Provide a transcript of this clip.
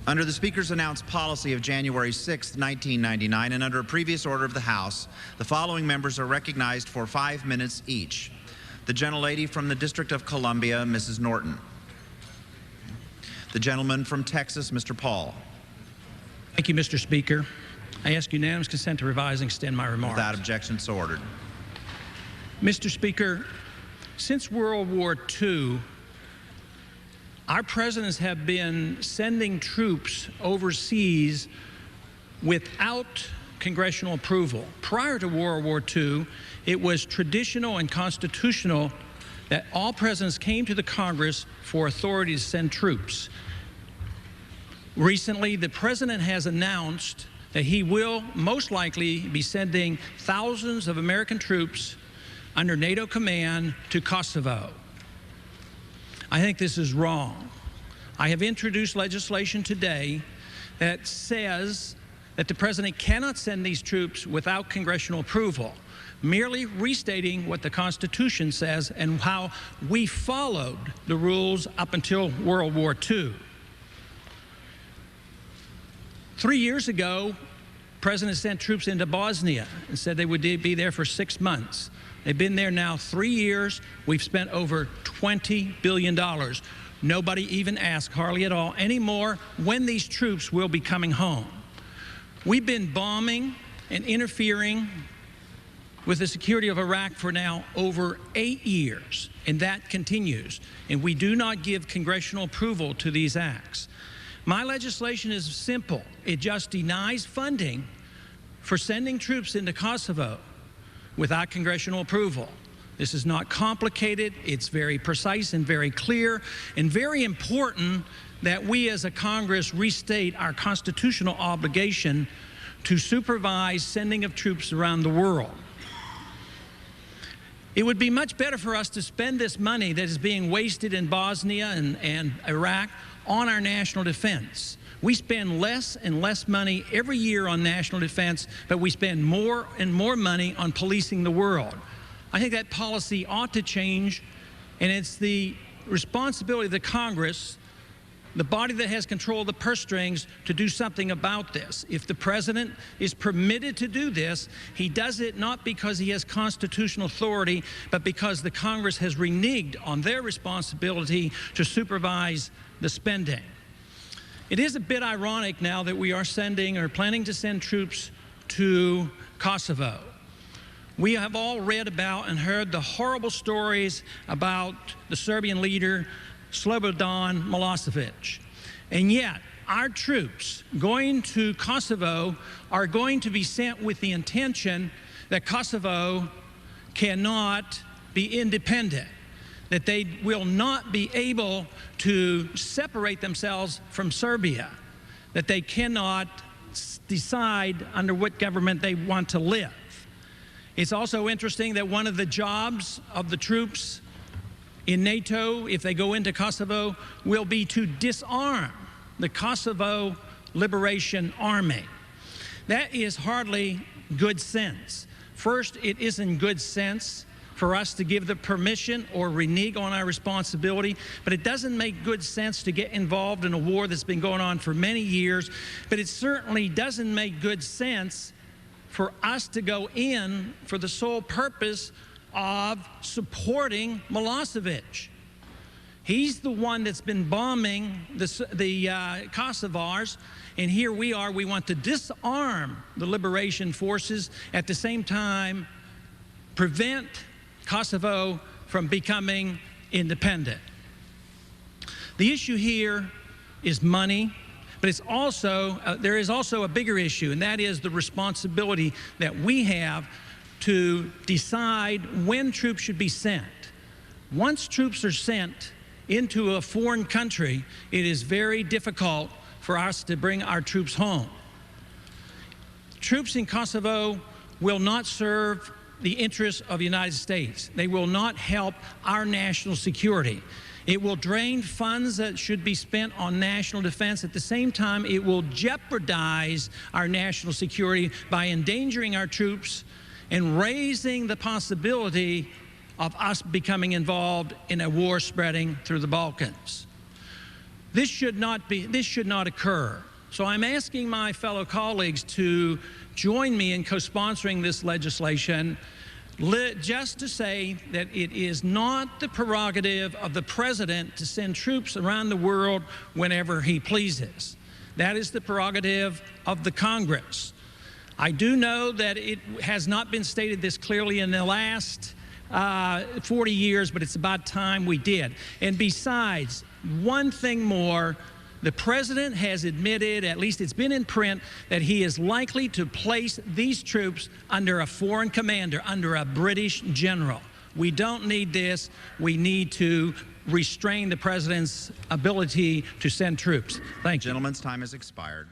Under the Speaker's announced policy of January 6, 1999, and under a previous order of the House, the following members are recognized for 5 minutes each. The gentlelady from the District of Columbia, Mrs. Norton. The gentleman from Texas, Mr. Paul. Thank you, Mr. Speaker. I ask unanimous consent to revise and extend my remarks. Without objection, so ordered. Mr. Speaker, since World War II, our presidents have been sending troops overseas without congressional approval. Prior to World War II, it was traditional and constitutional that all presidents came to the Congress for authority to send troops. Recently, the president has announced that he will most likely be sending thousands of American troops under NATO command to Kosovo. I think this is wrong. I have introduced legislation today that says that the president cannot send these troops without congressional approval, merely restating what the Constitution says and how we followed the rules up until World War II. 3 years ago, the president sent troops into Bosnia and said they would be there for 6 months. They've been there now 3 years. We've spent over $20 billion. Nobody even asked, hardly at all, anymore when these troops will be coming home. We've been bombing and interfering with the security of Iraq for now over 8 years, and that continues. And we do not give congressional approval to these acts. My legislation is simple. It just denies funding for sending troops into Kosovo without congressional approval. This is not complicated. It's very precise and very clear, and very important that we as a Congress restate our constitutional obligation to supervise sending of troops around the world. It would be much better for us to spend this money that is being wasted in Bosnia and Iraq on our national defense. We spend less and less money every year on national defense, but we spend more and more money on policing the world. I think that policy ought to change, and it's the responsibility of the Congress, the body that has control of the purse strings, to do something about this. If the president is permitted to do this, he does it not because he has constitutional authority, but because the Congress has reneged on their responsibility to supervise the spending. It is a bit ironic now that we are sending or planning to send troops to Kosovo. We have all read about and heard the horrible stories about the Serbian leader, Slobodan Milosevic. And yet, our troops going to Kosovo are going to be sent with the intention that Kosovo cannot be independent, that they will not be able to separate themselves from Serbia, that they cannot decide under what government they want to live. It's also interesting that one of the jobs of the troops in NATO, if they go into Kosovo, will be to disarm the Kosovo Liberation Army. That is hardly good sense. First, it isn't good sense for us to give the permission or renege on our responsibility, but it doesn't make good sense to get involved in a war that's been going on for many years, but it certainly doesn't make good sense for us to go in for the sole purpose of supporting Milosevic. He's the one that's been bombing the Kosovars, and here we are, we want to disarm the liberation forces, at the same time prevent Kosovo from becoming independent. The issue here is money, but it's also, there is also a bigger issue, and that is the responsibility that we have to decide when troops should be sent. Once troops are sent into a foreign country, it is very difficult for us to bring our troops home. Troops in Kosovo will not serve the interests of the United States. They will not help our national security. It will drain funds that should be spent on national defense. At the same time, it will jeopardize our national security by endangering our troops and raising the possibility of us becoming involved in a war spreading through the Balkans. This should not occur. So I'm asking my fellow colleagues to join me in co-sponsoring this legislation, just to say that it is not the prerogative of the president to send troops around the world whenever he pleases. That is the prerogative of the Congress. I do know that it has not been stated this clearly in the last 40 years, but it's about time we did. And besides, one thing more, the president has admitted, at least it's been in print, that he is likely to place these troops under a foreign commander, under a British general. We don't need this. We need to restrain the president's ability to send troops. Thank you. Gentleman's time has expired.